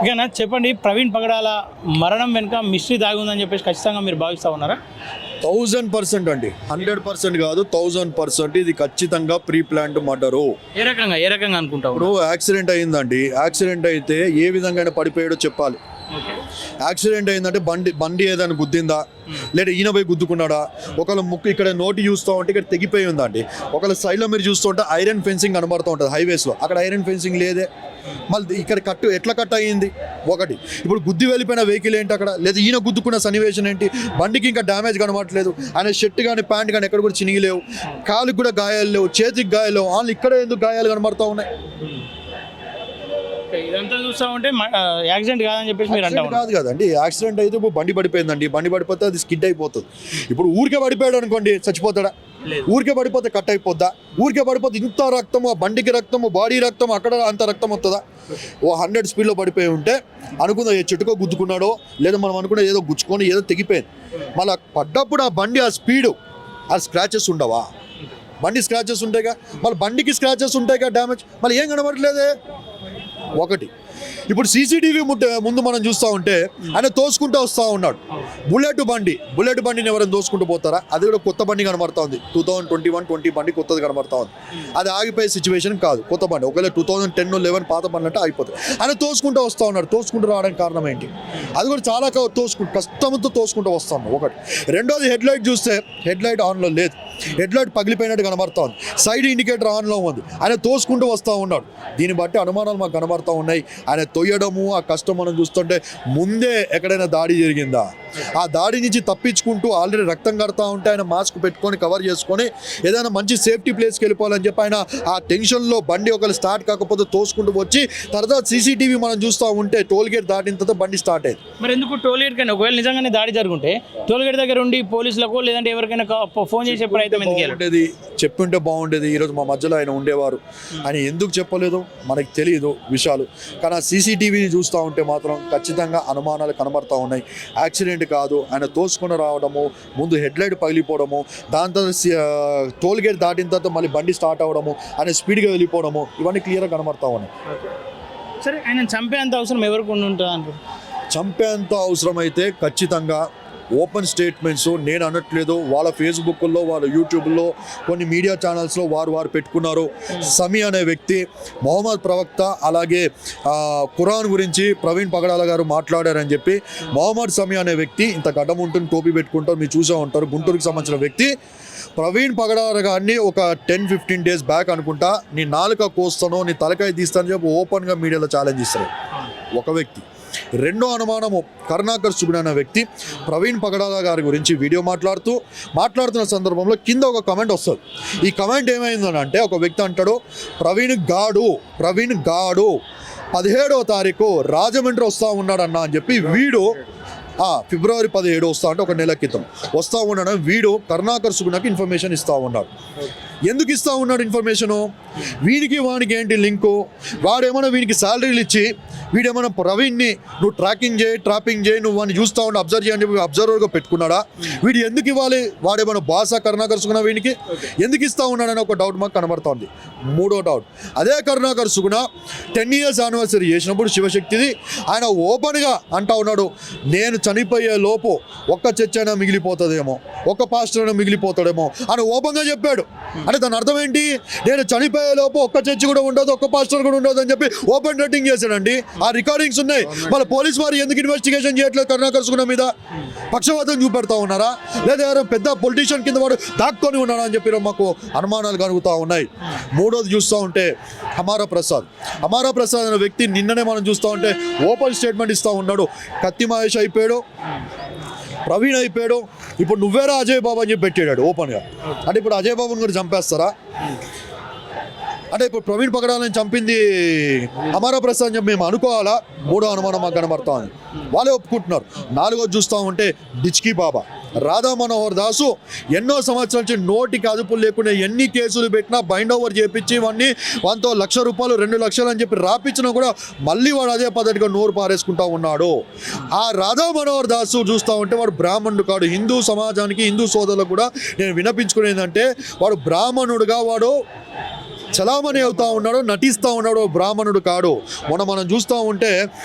ఇక చెప్పండి, ప్రవీణ్ పగడాల మరణం వెనుక మిస్టరీ దాగి ఉందని చెప్పేసి ఖచ్చితంగా మీరు భావిస్తూ ఉన్నారా? 1000% అండి, 100% కాదు, 1000% ఇది ఖచ్చితంగా ప్రీ ప్లాన్డ్ మర్డరు. ఏ రకంగా అనుకుంటావు? ఇప్పుడు యాక్సిడెంట్ అయిందండి, యాక్సిడెంట్ అయితే ఏ విధంగా పడిపోయాడో చెప్పాలి. యాక్సిడెంట్ అయిందంటే బండి ఏదైనా గుద్దిందా, లేదా ఈయన పోయి గుద్దుకున్నాడా, ఒకళ్ళ ముక్కు ఇక్కడ నోటి చూస్తూ ఉంటే ఇక్కడ తెగిపోయి ఉందండి, ఒకళ్ళ సైడ్లో మీరు చూస్తూ ఉంటే ఐరన్ ఫెన్సింగ్ కనబడుతూ ఉంటుంది హైవేస్లో, అక్కడ ఐరన్ ఫెన్సింగ్ లేదే, మళ్ళీ ఇక్కడ ఎట్లా కట్ అయ్యింది ఒకటి. ఇప్పుడు గుద్ది వెళ్ళిపోయిన వెహికల్ ఏంటి అక్కడ, లేదా ఈయన గుద్దుకున్న సన్నివేశం ఏంటి, బండికి ఇంకా డ్యామేజ్ కనబడట్లేదు, ఆయన షర్ట్ కానీ ప్యాంట్ కానీ ఎక్కడ కూడా చినిగిలేవు, కాలుకి కూడా గాయాలు లేవు, చేతికి గాయాలు లేవు, వాళ్ళు ఇక్కడ ఎందుకు గాయాలు కనబడుతూ ఉన్నాయి? ఇదంతా చూస్తా ఉంటే యాక్సిడెంట్ కాదని చెప్పేసి మీరు అంటారు. కాదు కదండి, యాక్సిడెంట్ అయితే ఇప్పుడు బండి పడిపోయిందండి, బండి పడిపోతే అది స్కిడ్ అయిపోతుంది. ఇప్పుడు ఊరికే పడిపోయాడు అనుకోండి, చచ్చిపోతాడా? ఊరికే పడిపోతే కట్ అయిపోద్దా? ఊరికే పడిపోతే ఇంత రక్తము, బండికి రక్తము, బాడీ రక్తం, అక్కడ అంత రక్తం వస్తుందా? 100 స్పీడ్లో పడిపోయి ఉంటే అనుకుందా ఏ చెట్టుకో గుద్దుకున్నాడో, లేదా మనం అనుకున్న ఏదో గుచ్చుకొని ఏదో తెగిపోయింది, మళ్ళీ పడ్డప్పుడు ఆ బండి ఆ స్పీడు ఆ స్క్రాచెస్ ఉండవా? బండి స్క్రాచెస్ ఉంటాయిగా, మళ్ళీ బండికి స్క్రాచెస్ ఉంటాయిగా, డ్యామేజ్, మళ్ళీ ఏం కనబడట్లేదే ఒకటి. ఇప్పుడు సీసీటీవీ ముందు మనం చూస్తూ ఉంటే ఆయన తోసుకుంటూ వస్తూ ఉన్నాడు, బుల్లెట్ బండిని ఎవరైనా తోసుకుంటూ పోతారా? అది కూడా కొత్త బండి కనబడతా ఉంది, 2021-20 బండి కొత్తది కనబడతా ఉంది, అది ఆగిపోయే సిచ్యువేషన్ కాదు, కొత్త బండి. ఒకవేళ 2010-11 పాత బండి అంటే అయిపోతుంది. ఆయన తోసుకుంటూ వస్తూ ఉన్నాడు, తోసుకుంటూ రావడానికి కారణం ఏంటి? అది కూడా చాలా కష్టంతో తోసుకుంటూ వస్తూ ఉన్నాడు ఒకటి. రెండోది హెడ్ లైట్ చూస్తే హెడ్ లైట్ ఆన్లో లేదు, హెడ్ లైట్ పగిలిపోయినట్టు కనబడతా ఉంది, సైడ్ ఇండికేటర్ ఆన్లో ఉంది, ఆయన తోసుకుంటూ వస్తూ ఉన్నాడు. దీన్ని బట్టి అనుమానాలు మాకు కనబడతా ఉన్నాయి. ఆయన తొయ్యడము ఆ కష్టం మనం చూస్తుంటే ముందే ఎక్కడైనా దాడి జరిగిందా, ఆ దాడి నుంచి తప్పించుకుంటూ ఆల్రెడీ రక్తం కడతా ఉంటే ఆయన మాస్క్ పెట్టుకొని కవర్ చేసుకొని ఏదైనా మంచి సేఫ్టీ ప్లేస్కి వెళ్ళిపోవాలని చెప్పి ఆయన ఆ టెన్షన్లో బండి ఒకవేళ స్టార్ట్ కాకపోతే తోసుకుంటూ వచ్చి తర్వాత సీసీటీవీ మనం చూస్తూ ఉంటే టోల్ గేట్ దాటిన తర్వాత బండి స్టార్ట్ అయ్యింది. మరి ఎందుకు టోల్ గేట్ కానీ ఒకవేళ నిజంగానే దాడి జరుగుంటే టోల్ గేట్ దగ్గర ఉండి పోలీసులకు లేదంటే ఎవరికైనా ఫోన్ చేసే ప్రయత్నం ఉండేది, చెప్పుంటే బాగుండేది. ఈరోజు మా మధ్యలో ఆయన ఉండేవారు, ఆయన ఎందుకు చెప్పలేదు మనకి తెలియదు విషయాలు, కానీ ఆ సీసీటీవీ చూస్తూ ఉంటే మాత్రం ఖచ్చితంగా అనుమానాలు కనబడతా ఉన్నాయి. యాక్సిడెంట్ కాదు, ఆయన తోసుకొని రావడము, ముందు హెడ్ లైట్ పగిలిపోవడము, దాని తర్వాత టోల్ గేట్ దాటిన తర్వాత మళ్ళీ బండి స్టార్ట్ అవ్వడము, ఆయన స్పీడ్గా వెళ్ళిపోవడము, ఇవన్నీ క్లియర్గా కనబడతా ఉన్నాయి. సరే, ఆయన చంపేంత అవసరం ఎవరికి ఉంటుంది అంటారు? చంపేంత అవసరం అయితే ఖచ్చితంగా ఓపెన్ స్టేట్మెంట్స్ నేను అనట్లేదు, వాళ్ళ ఫేస్బుక్లో వాళ్ళ యూట్యూబ్లో కొన్ని మీడియా ఛానల్స్లో వారు పెట్టుకున్నారు. సమీ అనే వ్యక్తి మొహమ్మద్ ప్రవక్త, అలాగే ఖురాన్ గురించి ప్రవీణ్ పగడాల గారు మాట్లాడారని చెప్పి మొహమ్మద్ సమీ అనే వ్యక్తి ఇంత గడ్డం ఉంటుంది, టోపీ పెట్టుకుంటారు, మీరు చూసే ఉంటారు, గుంటూరుకి సంబంధించిన వ్యక్తి ప్రవీణ్ పగడాల గారిని ఒక 10-15 డేస్ బ్యాక్ అనుకుంటా నీ నాలుక కోస్తానో నీ తలకాయ తీస్తానని చెప్పి ఓపెన్గా మీడియాలో ఛాలెంజ్ ఇస్తారు ఒక వ్యక్తి. రెండో అనుమానము కరుణాకర్ సుగుణ అనే వ్యక్తి ప్రవీణ్ పగడాల గారి గురించి వీడియో మాట్లాడుతున్న సందర్భంలో కింద ఒక కమెంట్ వస్తుంది. ఈ కమెంట్ ఏమైందని అంటే ఒక వ్యక్తి అంటాడు, ప్రవీణ్ గాడు 17వ తారీఖు రాజమండ్రి వస్తూ ఉన్నాడు అన్న అని చెప్పి వీడు ఫిబ్రవరి 17 వస్తా అంటే ఒక నెల క్రితం వస్తూ ఉన్నాడు. వీడు కరుణాకర్ సుగుణకి ఇన్ఫర్మేషన్ ఇస్తూ ఉన్నాడు. ఎందుకు ఇస్తూ ఉన్నాడు ఇన్ఫర్మేషను? వీడికి వానికి ఏంటి లింకు? వాడేమన్నా వీనికి శాలరీలు ఇచ్చి వీడేమన్నా ప్రవీణ్ని నువ్వు ట్రాపింగ్ చేయి, నువ్వు వాడిని చూస్తూ ఉండి అబ్జర్వ్ చేయని చెప్పి అబ్జర్వర్గా పెట్టుకున్నాడా? వీడు ఎందుకు ఇవ్వాలి? వాడేమన్నా బాసా కరుణాకర్ సుగుణ వీనికి ఎందుకు ఇస్తూ ఉన్నాడని ఒక డౌట్ మాకు కనబడుతోంది. మూడో డౌట్, అదే కరుణాకర్ సుగుణ 10 years యానివర్సరీ చేసినప్పుడు శివశక్తిది ఆయన ఓపెన్గా అంటూ ఉన్నాడు, నేను చనిపోయే లోపు ఒక్క చర్చ అయినా మిగిలిపోతుందేమో, ఒక్క పాస్టర్ అయినా మిగిలిపోతాడేమో అని ఓపెన్గా చెప్పాడు. అంటే దాని అర్థం ఏంటి? నేను చనిపోయే లోపు ఒక్క చర్చి కూడా ఉండదు, ఒక్క పాస్టర్ కూడా ఉండదు అని చెప్పి ఓపెన్ రేటింగ్ చేశాడండి. ఆ రికార్డింగ్స్ ఉన్నాయి. మళ్ళీ పోలీసు వారు ఎందుకు ఇన్వెస్టిగేషన్ చేయట్లేదు కరుణాకర్ సుగుణ మీద? పక్షవాతం చూపెడతా ఉన్నారా, లేదా ఎవరో పెద్ద పొలిటీషియన్ కింద వాడు దాక్కొని ఉన్నాడా అని చెప్పి మాకు అనుమానాలు కలుగుతూ ఉన్నాయి. మూడోది చూస్తూ ఉంటే అమారా ప్రసాద్ అనే వ్యక్తి నిన్ననే మనం చూస్తూ ఉంటే ఓపెన్ స్టేట్మెంట్ ఇస్తూ ఉన్నాడు. కత్తి మహేష్ అయిపోయాడు, ప్రవీణ్ అయిపోయాడు, ఇప్పుడు నువ్వేరా అజయ్ బాబు అని చెప్పి పెట్టాడు ఓపెన్గా. అంటే ఇప్పుడు అజయ్ బాబుని కూడా చంపేస్తారా? అంటే ఇప్పుడు ప్రవీణ్ పగడాలని చంపింది అమరా ప్రసాద్ అని చెప్పి మేము అనుకోవాలా? మూడో అనుమానం మాకు కనబడతా ఉంది, వాళ్ళే ఒప్పుకుంటున్నారు. నాలుగోది చూస్తూ ఉంటే డిచ్కీ బాబా రాధా మనోహర్ దాసు ఎన్నో సంవత్సరాల నుంచి నోటికి అదుపులు లేకుండా ఎన్ని కేసులు పెట్టినా బైండ్ ఓవర్ చేయించి వాడిని వాంతో ₹1,00,000 2,00,000 అని చెప్పి రాపించినా కూడా మళ్ళీ వాడు అదే పద్ధతిగా నోరు పారేసుకుంటా ఉన్నాడు. ఆ రాధా మనోహర్ దాసు చూస్తూ ఉంటే వాడు బ్రాహ్మణుడు కాడు. హిందూ సమాజానికి హిందూ సోదరులకు కూడా నేను వినపించుకునేది అంటే వాడు బ్రాహ్మణుడుగా వాడు చలామణి అవుతా ఉన్నాడో నటిస్తూ ఉన్నాడో బ్రాహ్మణుడు కాడు. మనం చూస్తూ ఉంటే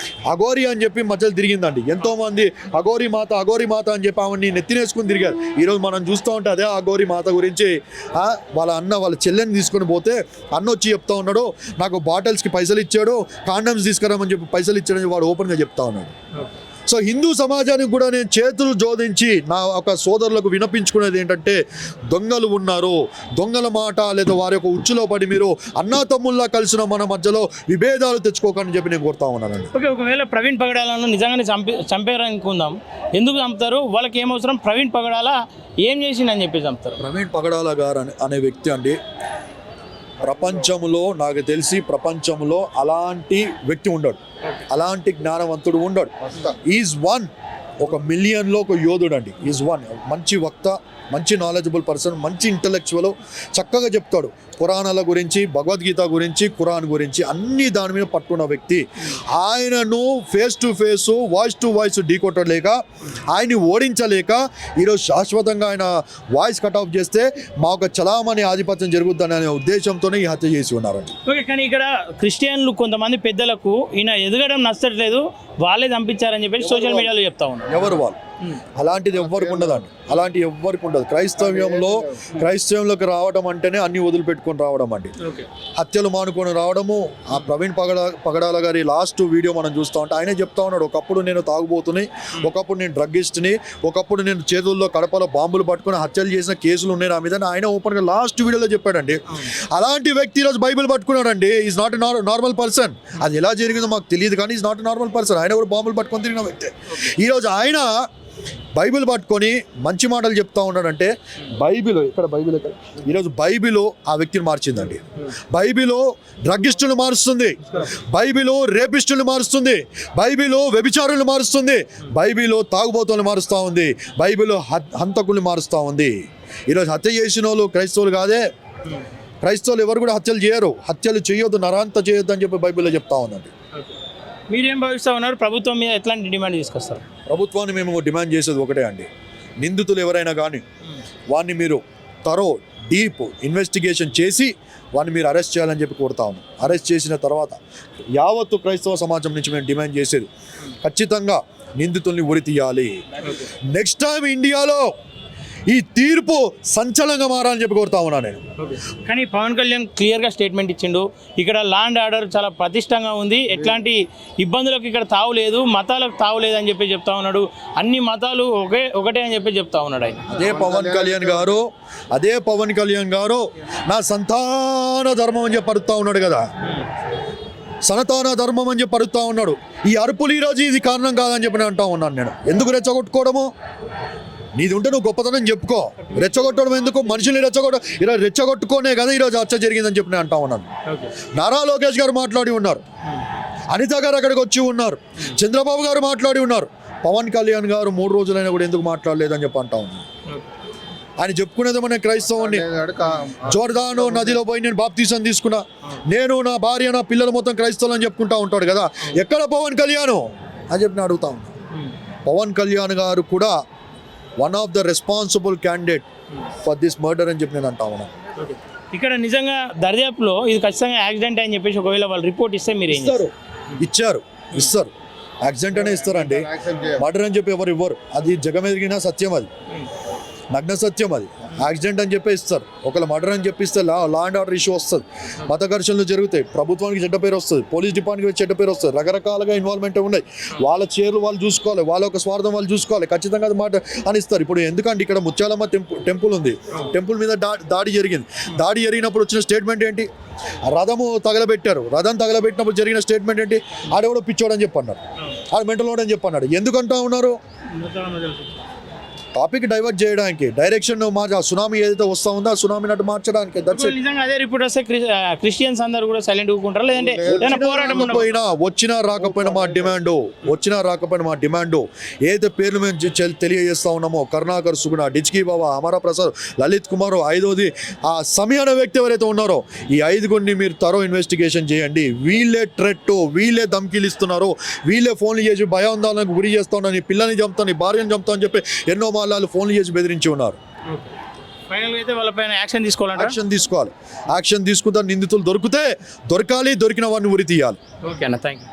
అఘోరి అని చెప్పి మధ్యలో తిరిగిందండి. ఎంతోమంది అఘోరి మాత అని చెప్పి ఆమెని నెత్తినేసుకుని తిరిగారు. ఈరోజు మనం చూస్తూ ఉంటే అదే అఘోరి మాత గురించి వాళ్ళ చెల్లెని తీసుకొని పోతే అన్న వచ్చి చెప్తా ఉన్నాడు, నాకు బాటిల్స్కి పైసలు ఇచ్చాడు, కాండమ్స్ తీసుకురామని చెప్పి పైసలు ఇచ్చాడని వాడు ఓపెన్గా చెప్తా ఉన్నాడు. సో హిందూ సమాజానికి కూడా నేను చేతులు జోడించి నా ఒక సోదరులకు వినపించుకునేది ఏంటంటే, దొంగలు ఉన్నారు, దొంగల మాట లేదా వారి యొక్క ఉచ్చులో పడి మీరు అన్నా తమ్ముళ్ళ కలిసిన మన మధ్యలో విభేదాలు తెచ్చుకోకని చెప్పి నేను కోరుతా ఉన్నానండి. ఓకే, ఒకవేళ ప్రవీణ్ పగడాలను నిజంగానే చంపారనుకుందాం, ఎందుకు చంపుతారు? వాళ్ళకి ఏమవసరం? ప్రవీణ్ పగడాల ఏం చేసిందని చెప్పి చంపుతారు? ప్రవీణ్ పగడాల గారు అనే వ్యక్తి అండి, ప్రపంచంలో నాకు తెలిసి ప్రపంచంలో అలాంటి వ్యక్తి ఉండడు, అలాంటి జ్ఞానవంతుడు ఉండడు. ఈజ్ వన్, 1 మిలియన్లో ఒక యోధుడు అండి. ఈజ్ వన్, మంచి వక్త, మంచి నాలెడ్జబుల్ పర్సన్, మంచి ఇంటలెక్చువల్, చక్కగా చెప్తాడు పురాణాల గురించి, భగవద్గీత గురించి, ఖురాన్ గురించి అన్ని దాని మీద పట్టుకున్న వ్యక్తి. ఆయనను face to face, voice to voice ఢీకొట్టలేక, ఆయన్ని ఓడించలేక ఈరోజు శాశ్వతంగా ఆయన వాయిస్ కట్ ఆఫ్ చేస్తే మా ఒక చలామణి ఆధిపత్యం జరుగుతుందనే అనే ఉద్దేశంతోనే ఈ హత్య చేసి ఉన్నారండి. ఓకే, కానీ ఇక్కడ క్రిస్టియన్లు కొంతమంది పెద్దలకు ఈయన ఎదగడం నచ్చట్లేదు, వాళ్ళే చంపించారని చెప్పేసి సోషల్ మీడియాలో చెప్తా ఉన్నారు. ఎవరు వాళ్ళు? అలాంటిది ఎవ్వరికి ఉండదండి, అలాంటి ఎవ్వరికి ఉండదు. క్రైస్తవంలోకి రావడం అంటేనే అన్ని వదిలిపెట్టుకొని రావడం అండి. హత్యలు మానుకొని రావడము. ఆ ప్రవీణ్ పగడాల గారి లాస్ట్ వీడియో మనం చూస్తూ ఉంటే ఆయనే చెప్తా ఉన్నాడు, ఒకప్పుడు నేను తాగుబోతుని, ఒకప్పుడు నేను డ్రగ్గిస్ట్ని, ఒకప్పుడు నేను చేతుల్లో కడపలో బాంబులు పట్టుకుని హత్యలు చేసిన కేసులు ఉన్నాయి నా మీద, ఆయన ఓపెన్గా లాస్ట్ వీడియోలో చెప్పాడండి. అలాంటి వ్యక్తి ఈరోజు బైబిల్ పట్టుకున్నాడండి. Is not normal person. అది ఎలా జరిగిందో మాకు తెలియదు, కానీ ఈజ్ నాట్ నార్మల్ పర్సన్. ఆయన కూడా బాంబులు పట్టుకొని తిరిగిన వ్యక్తి. ఈరోజు ఆయన బైబిల్ పట్టుకొని మంచి మాటలు చెప్తా ఉన్నాడంటే, ఈరోజు బైబిల్ ఆ వ్యక్తిని మార్చిందండి. బైబిల్ డ్రగ్గిస్టులు మారుస్తుంది, బైబిల్ రేపిస్టులు మారుస్తుంది, బైబిల్ వ్యభిచారులు మారుస్తుంది, బైబిల్ తాగుబోతులను మారుస్తూ ఉంది, బైబిల్ హంతకుల్ని మారుస్తూ ఉంది. ఈరోజు హత్య చేసిన వాళ్ళు క్రైస్తవులు కాదే. క్రైస్తవులు ఎవరు కూడా హత్యలు చేయరు. హత్యలు చేయొద్దు, నరాంత చేయొద్దు అని చెప్పి బైబిల్లో చెప్తా ఉందండి. మీరేం భావిస్తూ ఉన్నారు? ప్రభుత్వం మీద ఎట్లాంటి డిమాండ్ తీసుకొస్తారు? ప్రభుత్వాన్ని మేము డిమాండ్ చేసేది ఒకటే అండి, నిందితులు ఎవరైనా కానీ వాడిని మీరు డీప్ ఇన్వెస్టిగేషన్ చేసి వాడిని మీరు అరెస్ట్ చేయాలని చెప్పి కోరుతా ఉన్నాం. అరెస్ట్ చేసిన తర్వాత యావత్తు క్రైస్తవ సమాజం నుంచి మేము డిమాండ్ చేసేది, ఖచ్చితంగా నిందితుల్ని ఉరి తీయాలి. నెక్స్ట్ టైం ఇండియాలో ఈ తీర్పు సంచలనంగా మారాలని చెప్పి కోరుతా ఉన్నాను నేను. కానీ పవన్ కళ్యాణ్ క్లియర్గా స్టేట్మెంట్ ఇచ్చిండు, ఇక్కడ లాండ్ ఆర్డర్ చాలా ప్రతిష్టంగా ఉంది, ఎట్లాంటి ఇబ్బందులకు ఇక్కడ తావు లేదు, మతాలకు తావు లేదు అని చెప్పి చెప్తా ఉన్నాడు. అన్ని మతాలు ఒకటే అని చెప్పి చెప్తా ఉన్నాడు ఆయన. అదే పవన్ కళ్యాణ్ గారు నా సంతాన ధర్మం అని చెప్పి అడుగుతా ఉన్నాడు కదా, సనాతన ధర్మం అని చెప్పి అడుగుతా ఉన్నాడు. ఈ అరుపులు ఈరోజు ఇది కారణం కాదని చెప్పి అంటా ఉన్నాను నేను. ఎందుకు రెచ్చగొట్టుకోవడము? నీది ఉంటే నువ్వు గొప్పతనం చెప్పుకో, రెచ్చగొట్టడం ఎందుకు? మనుషుల్ని ఇలా రెచ్చగొట్టుకోనే కదా ఈరోజు హత్య జరిగిందని చెప్పి నేను అంటా ఉన్నాను. నారా లోకేష్ గారు మాట్లాడి ఉన్నారు, అనిత గారు అక్కడికి వచ్చి ఉన్నారు, చంద్రబాబు గారు మాట్లాడి ఉన్నారు. పవన్ కళ్యాణ్ గారు 3 రోజులైనా కూడా ఎందుకు మాట్లాడలేదని చెప్పి అంటా ఉన్నాను. ఆయన చెప్పుకునేది మన క్రైస్తవాన్ని, జోర్దాను నదిలో పోయి నేను బాప్తీసం తీసుకున్నా, నేను నా భార్య నా పిల్లలు మొత్తం క్రైస్తవులు అని చెప్పుకుంటా ఉంటాడు కదా, ఎక్కడ పవన్ కళ్యాణ్ అని చెప్పి నేను అడుగుతా ఉన్నా. పవన్ కళ్యాణ్ గారు కూడా one of the responsible candidate for this murder అని చెప్పి నేను అంటా ఉన్నా. ఇక్కడ నిజంగా దర్యాప్తులో ఇది ఖచ్చితంగా యాక్సిడెంట్ అని చెప్పేసి ఒకవేళ వాళ్ళు రిపోర్ట్ ఇస్తే మీరు ఇస్తారు యాక్సిడెంట్ అనే ఇస్తారండి. మర్డర్ అని చెప్పి ఎవరు ఇవ్వరు, అది జగమెదిగిన సత్యం, అది నగ్న సత్యం. అది యాక్సిడెంట్ అని చెప్పి ఇస్తారు. ఒకవేళ మర్డర్ అని చెప్పిస్తే లా అండ్ ఆర్డర్ ఇష్యూ వస్తుంది, మత ఘర్షణలు జరుగుతాయి, ప్రభుత్వానికి చెడ్డ పేరు వస్తుంది, పోలీస్ డిపార్ట్మెంట్కి చెడ్డ పేరు వస్తుంది, రకరకాలుగా ఇన్వాల్వ్మెంట్ ఉన్నాయి. వాళ్ళ చీరలు వాళ్ళు చూసుకోవాలి, వాళ్ళ యొక్క స్వార్థం వాళ్ళు చూసుకోవాలి, ఖచ్చితంగా అది మాట అని ఇస్తారు. ఇప్పుడు ఎందుకంటే ఇక్కడ ముత్యాలమ్మ టెంపుల్ ఉంది, టెంపుల్ మీద దాడి జరిగింది. దాడి జరిగినప్పుడు వచ్చిన స్టేట్మెంట్ ఏంటి? రథం తగలబెట్టినప్పుడు జరిగిన స్టేట్మెంట్ ఏంటి? ఆడెవడో పిచ్చోడని చెప్పన్నాడు, ఆడ మెంటల్ అని చెప్పన్నాడు. ఎందుకంటా ఉన్నారు? టాపిక్ డైవర్ట్ చేయడానికి, డైరెక్షన్ సునామీ ఏదైతే వస్తా ఉందో ఆ సునామీ నటు మార్చడానికి. నిజంగా అదే రిపోర్ట్ వస్తే క్రిస్టియన్స్ అందరూ కూడా సైలెంట్ ఊరుకుంటారు, లేదంటే వచ్చినా రాకపోయినా మా డిమాండ్ ఏదైతే పేర్లు మేము తెలియజేస్తా ఉన్నామో, కరుణాకర్ సుగుణ, డిచ్కీ బాబా, అమర ప్రసాద్, లలిత్ కుమార్, 5వది ఆ సమీ అనే వ్యక్తి ఎవరైతే ఉన్నారో, ఈ 5గురిని మీరు తరో ఇన్వెస్టిగేషన్ చేయండి. వీళ్ళే థ్రెట్, వీళ్ళే ధమ్కీలు ఇస్తున్నారు, వీళ్ళే ఫోన్లు చేసి భయాందోళనకు గురి చేస్తా ఉన్నారు, నీ పిల్లని చంపుతాను, నీ భార్యను చంపుతా అని చెప్పి ఎన్నో వాళ్ళు ఫోన్లు చేసి బెదిరించి ఉన్నారు. ఫైనల్ అయితే వాళ్ళపైన యాక్షన్ తీసుకోవాలంట. యాక్షన్ తీసుకోవాలి. యాక్షన్ తీసుకుంటే నిందితులు దొరికితే దొరకాలి, దొరికిన వాడిని ఉరి తీయాలి. ఓకే అన్న, థ్యాంక్ యూ.